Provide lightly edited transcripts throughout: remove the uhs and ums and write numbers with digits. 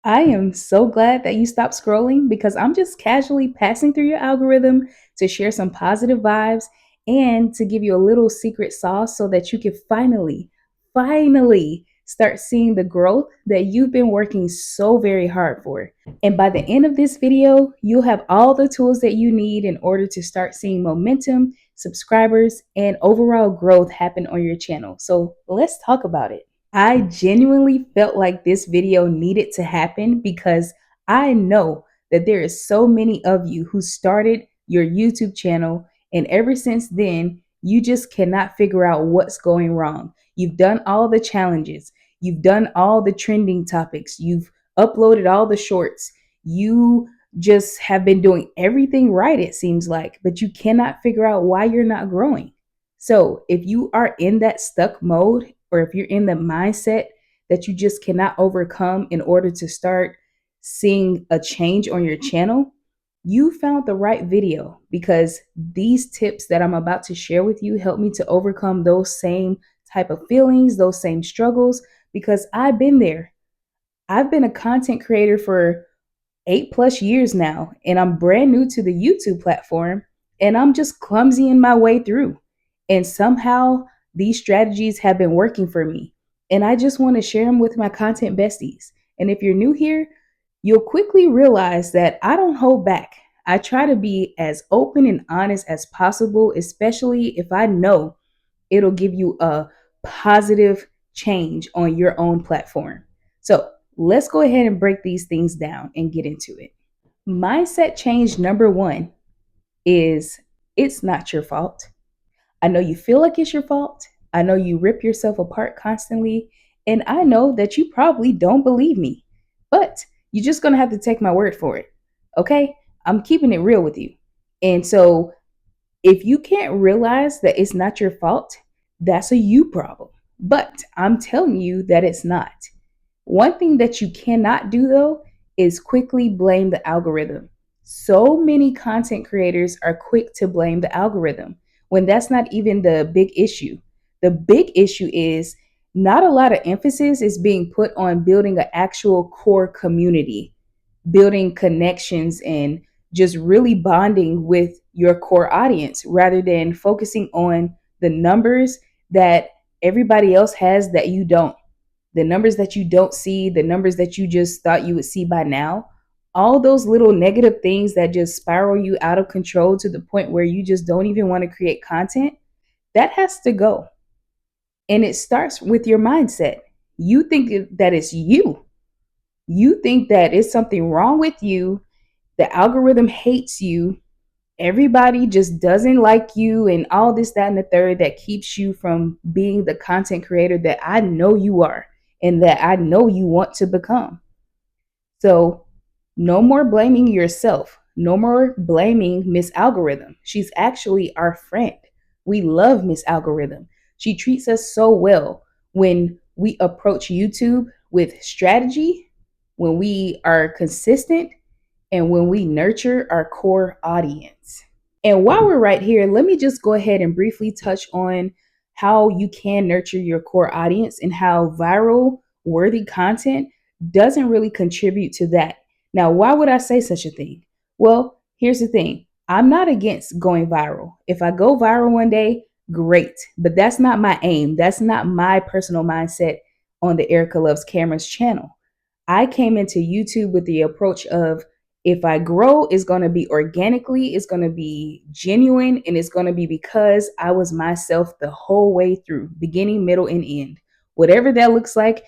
I am so glad that you stopped scrolling because I'm just casually passing through your algorithm to share some positive vibes and to give you a little secret sauce so that you can finally start seeing the growth that you've been working so very hard for. And by the end of this video, you'll have all the tools that you need in order to start seeing momentum, subscribers, and overall growth happen on your channel. So let's talk about it. I genuinely felt like this video needed to happen because I know that there is so many of you who started your YouTube channel, and ever since then, you just cannot figure out what's going wrong. You've done all the challenges, you've done all the trending topics, you've uploaded all the shorts, you just have been doing everything right, it seems like, but you cannot figure out why you're not growing. So, if you are in that stuck mode, or if you're in the mindset that you just cannot overcome in order to start seeing a change on your channel, you found the right video because these tips that I'm about to share with you help me to overcome those same type of feelings, those same struggles, because I've been there. I've been a content creator for 8+ years now, and I'm brand new to the YouTube platform, and I'm just clumsy in my way through. And somehow these strategies have been working for me. And I just want to share them with my content besties. And if you're new here, you'll quickly realize that I don't hold back. I try to be as open and honest as possible, especially if I know it'll give you a positive change on your own platform. So let's go ahead and break these things down and get into it. Mindset change number one is it's not your fault. I know you feel like it's your fault. I know you rip yourself apart constantly. And I know that you probably don't believe me, but you're just going to have to take my word for it. Okay? I'm keeping it real with you. And so if you can't realize that it's not your fault, that's a you problem. But I'm telling you that it's not. One thing that you cannot do though is quickly blame the algorithm. So many content creators are quick to blame the algorithm when that's not even the big issue. The big issue is not a lot of emphasis is being put on building an actual core community, building connections, and just really bonding with your core audience rather than focusing on the numbers that everybody else has that you don't, the numbers that you don't see, the numbers that you just thought you would see by now, all those little negative things that just spiral you out of control to the point where you just don't even want to create content, that has to go. And it starts with your mindset. You think that it's you. You think that it's something wrong with you. The algorithm hates you. Everybody just doesn't like you, and all this, that, and the third that keeps you from being the content creator that I know you are and that I know you want to become. So, no more blaming yourself. No more blaming Miss Algorithm. She's actually our friend. We love Miss Algorithm. She treats us so well when we approach YouTube with strategy, when we are consistent, and when we nurture our core audience. And while we're right here, let me just go ahead and briefly touch on how you can nurture your core audience and how viral worthy content doesn't really contribute to that. Now, why would I say such a thing? Well, here's the thing. I'm not against going viral. If I go viral one day, great. But that's not my aim. That's not my personal mindset on the Erica Loves Cameras channel. I came into YouTube with the approach of if I grow, it's going to be organically, it's going to be genuine, and it's going to be because I was myself the whole way through, beginning, middle, and end. Whatever that looks like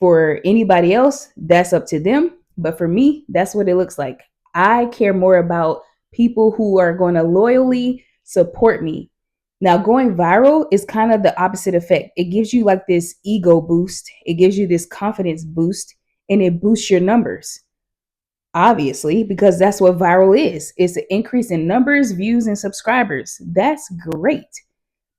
for anybody else, that's up to them. But for me, that's what it looks like. I care more about people who are going to loyally support me. Now, going viral is kind of the opposite effect. It gives you like this ego boost, it gives you this confidence boost, and it boosts your numbers. Obviously, because that's what viral is. It's an increase in numbers, views, and subscribers. That's great.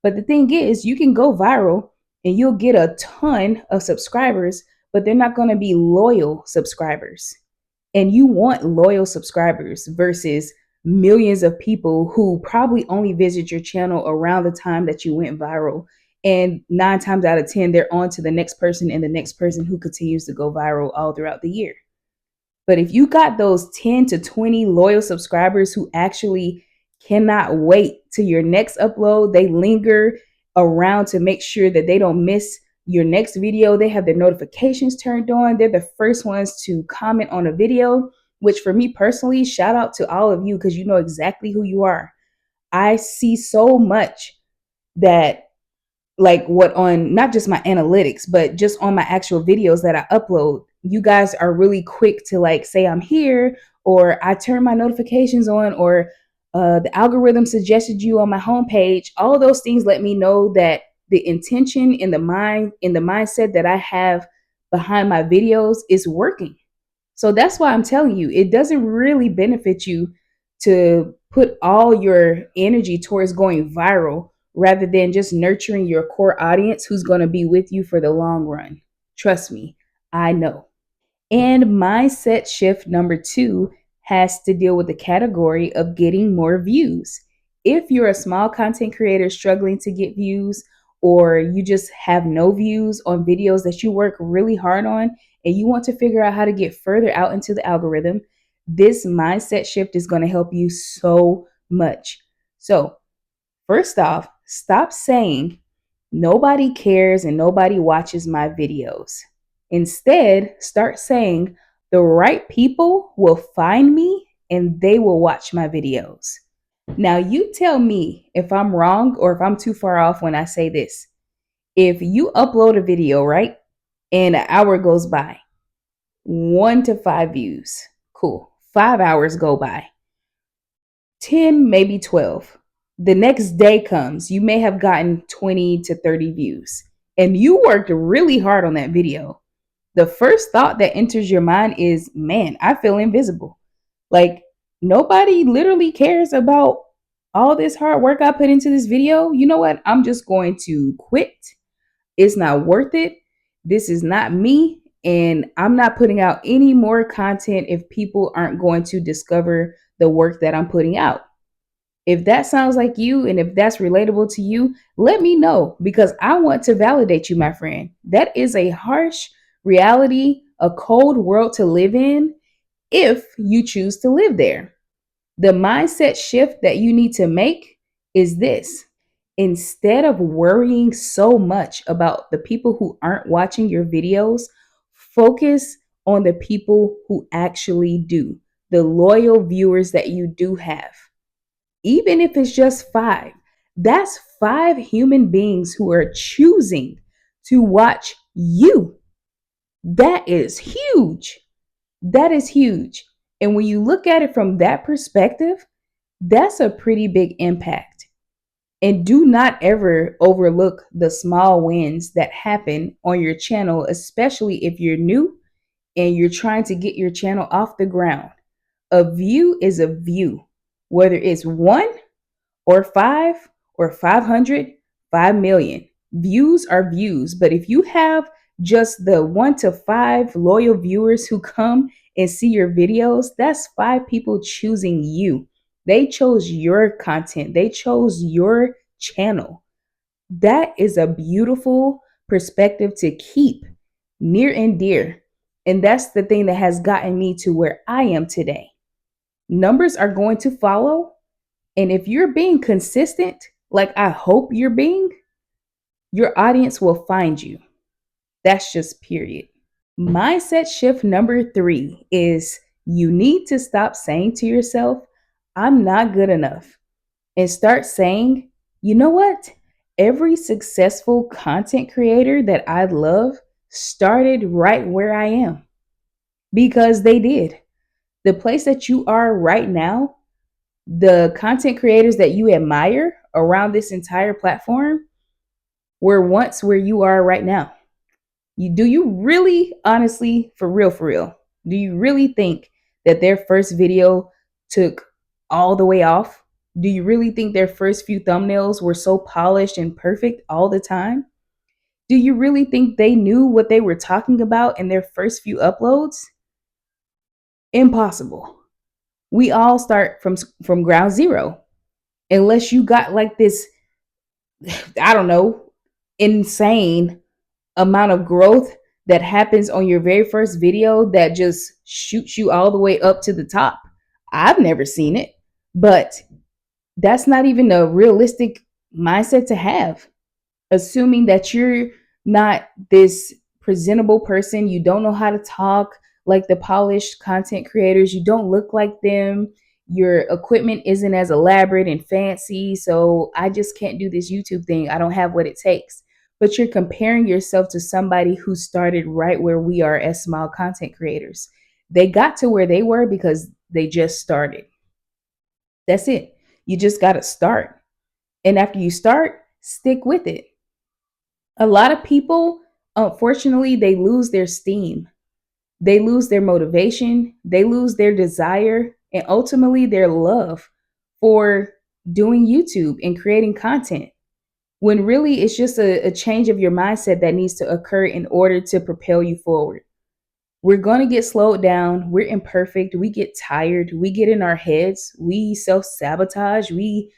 But the thing is, you can go viral and you'll get a ton of subscribers, but they're not going to be loyal subscribers. And you want loyal subscribers versus millions of people who probably only visit your channel around the time that you went viral. And 9 times out of 10, they're on to the next person and the next person who continues to go viral all throughout the year. But if you got those 10 to 20 loyal subscribers who actually cannot wait till your next upload, they linger around to make sure that they don't miss your next video. They have their notifications turned on. They're the first ones to comment on a video, which for me personally, shout out to all of you because you know exactly who you are. I see so much that like what on not just my analytics, but just on my actual videos that I upload, you guys are really quick to like say I'm here, or I turn my notifications on, or the algorithm suggested you on my homepage. All those things let me know that the intention in the mindset that I have behind my videos is working. So that's why I'm telling you, it doesn't really benefit you to put all your energy towards going viral rather than just nurturing your core audience who's going to be with you for the long run. Trust me, I know. And mindset shift number 2 has to deal with the category of getting more views. If you're a small content creator struggling to get views, or you just have no views on videos that you work really hard on, and you want to figure out how to get further out into the algorithm, this mindset shift is going to help you so much. So, first off, stop saying nobody cares and nobody watches my videos. Instead, start saying the right people will find me and they will watch my videos. Now, you tell me if I'm wrong or if I'm too far off when I say this. If you upload a video, right, and an hour goes by, 1 to 5 views, cool. 5 hours go by, 10, maybe 12. The next day comes, you may have gotten 20 to 30 views, and you worked really hard on that video. The first thought that enters your mind is, man, I feel invisible. Like, nobody literally cares about all this hard work I put into this video. You know what? I'm just going to quit. It's not worth it. This is not me. And I'm not putting out any more content if people aren't going to discover the work that I'm putting out. If that sounds like you and if that's relatable to you, let me know because I want to validate you, my friend. That is a harsh reality, a cold world to live in if you choose to live there. The mindset shift that you need to make is this. Instead of worrying so much about the people who aren't watching your videos, focus on the people who actually do, the loyal viewers that you do have. Even if it's just 5, that's 5 human beings who are choosing to watch you. That is huge. That is huge. And when you look at it from that perspective, that's a pretty big impact. And do not ever overlook the small wins that happen on your channel, especially if you're new and you're trying to get your channel off the ground. A view is a view, whether it's 1 or 5 or 500, 5 million. Views are views. But if you have just the 1 to 5 loyal viewers who come and see your videos, that's 5 people choosing you. They chose your content. They chose your channel. That is a beautiful perspective to keep near and dear. And that's the thing that has gotten me to where I am today. Numbers are going to follow. And if you're being consistent, like I hope you're being, your audience will find you. That's just period. Mindset shift number 3 is you need to stop saying to yourself, I'm not good enough, and start saying, you know what? Every successful content creator that I love started right where I am because they did. The place that you are right now, the content creators that you admire around this entire platform were once where you are right now. Do you really, honestly, for real, do you really think that their first video took all the way off? Do you really think their first few thumbnails were so polished and perfect all the time? Do you really think they knew what they were talking about in their first few uploads? Impossible. We all start from ground zero. Unless you got like this, I don't know, insane amount of growth that happens on your very first video that just shoots you all the way up to the top. I've never seen it, but that's not even a realistic mindset to have. Assuming that you're not this presentable person, you don't know how to talk like the polished content creators, you don't look like them, your equipment isn't as elaborate and fancy, so I just can't do this YouTube thing. I don't have what it takes. But you're comparing yourself to somebody who started right where we are as small content creators. They got to where they were because they just started. That's it. You just got to start. And after you start, stick with it. A lot of people, unfortunately, they lose their steam, they lose their motivation, they lose their desire, and ultimately their love for doing YouTube and creating content. When really it's just a change of your mindset that needs to occur in order to propel you forward. We're going to get slowed down. We're imperfect. We get tired. We get in our heads. We self sabotage. We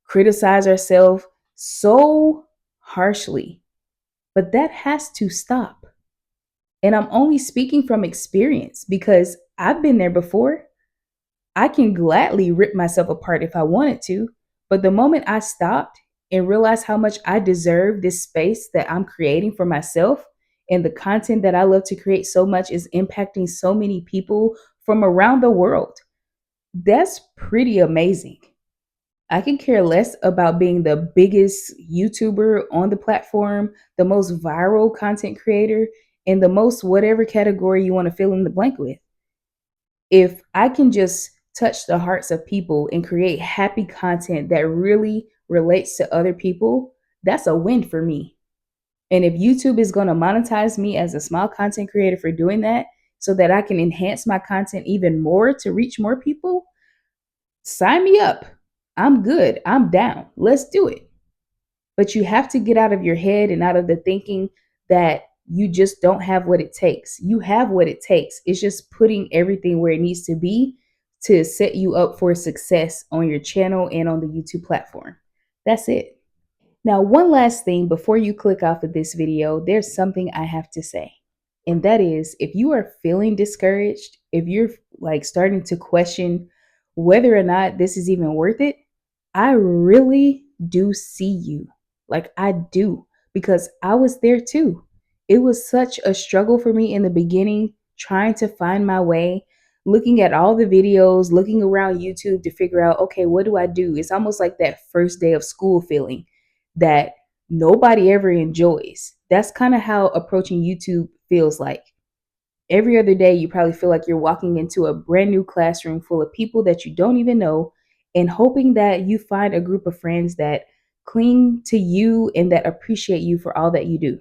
criticize ourselves so harshly. But that has to stop. And I'm only speaking from experience because I've been there before. I can gladly rip myself apart if I wanted to. But the moment I stopped and realized how much I deserve this space that I'm creating for myself, and the content that I love to create so much is impacting so many people from around the world, that's pretty amazing. I can care less about being the biggest YouTuber on the platform, the most viral content creator, and the most whatever category you want to fill in the blank with. If I can just touch the hearts of people and create happy content that really relates to other people, that's a win for me. And if YouTube is going to monetize me as a small content creator for doing that so that I can enhance my content even more to reach more people, sign me up. I'm good. I'm down. Let's do it. But you have to get out of your head and out of the thinking that you just don't have what it takes. You have what it takes. It's just putting everything where it needs to be to set you up for success on your channel and on the YouTube platform. That's it. Now, one last thing before you click off of this video, there's something I have to say. And that is, if you are feeling discouraged, if you're like starting to question whether or not this is even worth it, I really do see you. Like I do, because I was there too. It was such a struggle for me in the beginning, trying to find my way, looking at all the videos, looking around YouTube to figure out, okay, what do I do? It's almost like that first day of school feeling that nobody ever enjoys. That's kind of how approaching YouTube feels like. Every other day, you probably feel like you're walking into a brand new classroom full of people that you don't even know and hoping that you find a group of friends that cling to you and that appreciate you for all that you do.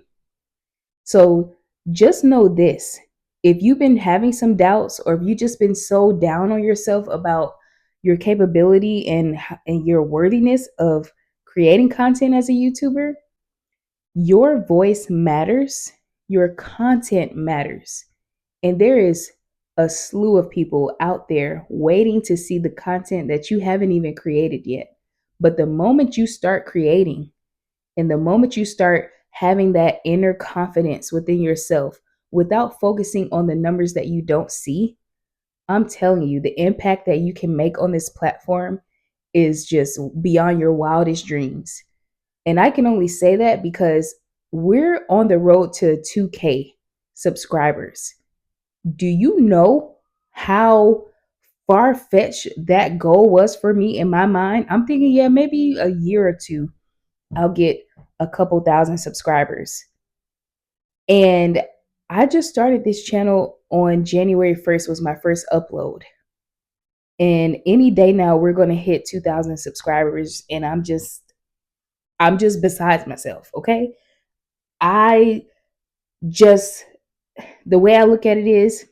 So just know this. If you've been having some doubts or if you've just been so down on yourself about your capability and your worthiness of creating content as a YouTuber, your voice matters, your content matters. And there is a slew of people out there waiting to see the content that you haven't even created yet. But the moment you start creating and the moment you start having that inner confidence within yourself without focusing on the numbers that you don't see, I'm telling you, the impact that you can make on this platform is just beyond your wildest dreams. And I can only say that because we're on the road to 2K subscribers. Do you know how far fetched that goal was for me in my mind? I'm thinking, yeah, maybe a year or two, I'll get a couple thousand subscribers. And I just started this channel on January 1st was my first upload. And any day now we're going to hit 2,000 subscribers and I'm just besides myself, okay? I just the way I look at it is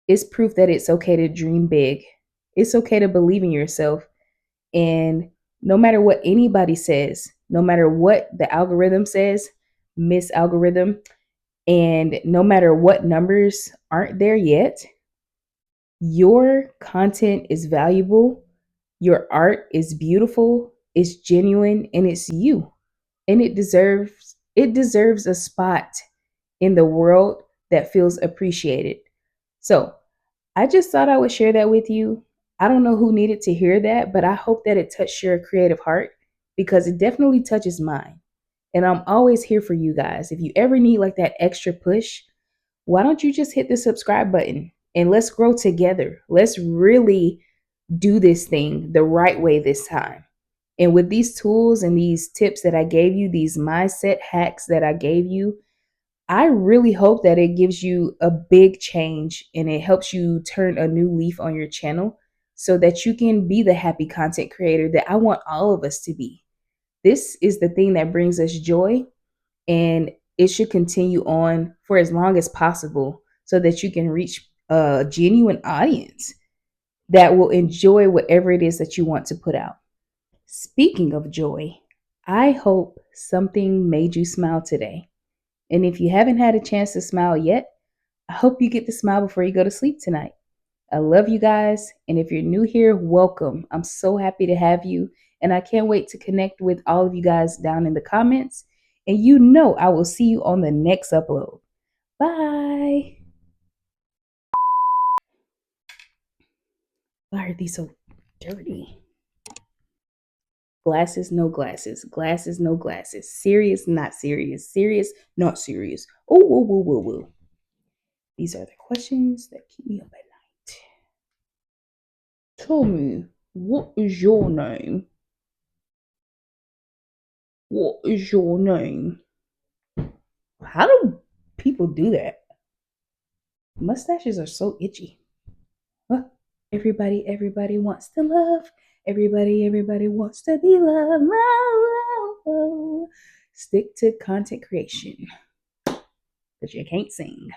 it's proof that it's okay to dream big. It's okay to believe in yourself. And no matter what anybody says, no matter what the algorithm says, Miss Algorithm, and no matter what numbers aren't there yet, your content is valuable. Your art is beautiful, it's genuine, and it's you. And it deserves a spot in the world that feels appreciated. So I just thought I would share that with you. I don't know who needed to hear that, but I hope that it touched your creative heart because it definitely touches mine. And I'm always here for you guys. If you ever need like that extra push, why don't you just hit the subscribe button and let's grow together? Let's really do this thing the right way this time. And with these tools and these tips that I gave you, these mindset hacks that I gave you, I really hope that it gives you a big change and it helps you turn a new leaf on your channel so that you can be the happy content creator that I want all of us to be. This is the thing that brings us joy, and it should continue on for as long as possible so that you can reach a genuine audience that will enjoy whatever it is that you want to put out. Speaking of joy, I hope something made you smile today. And if you haven't had a chance to smile yet, I hope you get to smile before you go to sleep tonight. I love you guys. And if you're new here, welcome. I'm so happy to have you. And I can't wait to connect with all of you guys down in the comments. And you know, I will see you on the next upload. Bye. Why are these so dirty? Glasses, no glasses. Glasses, no glasses. Serious, not serious. Serious, not serious. Oh, whoa, whoa, whoa, whoa. These are the questions that keep me up at night. Tell me, what is your name? What is your name? How do people do that? Mustaches are so itchy. Huh? Everybody wants to love. Everybody wants to be loved. Stick to content creation, but you can't sing.